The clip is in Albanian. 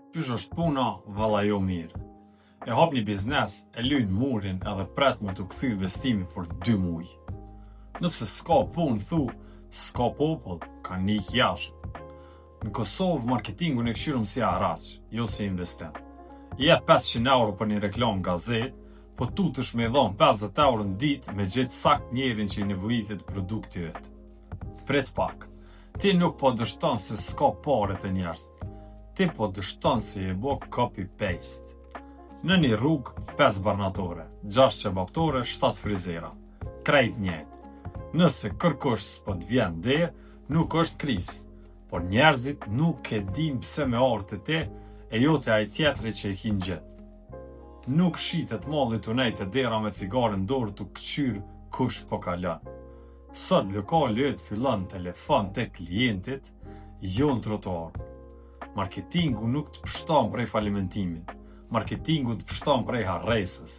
Qysh është puna, valla jo mirë. E hap një biznes, e lynë murin edhe pret mu të kthy investimin për 2 muj. Nëse s'ka punë, thu, s'ka popull, ka nik jashtë. Në Kosovë, marketingun e këshyrëm si araç, jo si investim. Je 500 euro për një reklam gazet, po tutesh me dhon 50 euro në ditë me gjetë sakt njerin që i nevojitet produkti yt. Prit pak. Ti nuk po dështon se s'ka pare të njerëz. Ti po dështon se je bo copy-paste. Në një rrugë, 5 barnatore, 6 qebaptore, 7 frizera. Krejt njëjtë. Nëse kërkosh s'po t'vjen derë, nuk është krizë. Por njerëzit nuk e din pse me artë te e jo të ai tjetri që e kin gjetë. Nuk shitet malli të nejtë e dera me cigare në dorë të këqyrë kush po kalon. Sot lokali yt fillon telefon te klientit, jo në trotuar. Marketingu nuk të pështon prej falimentimit. Marketingu të pështon prej harresës.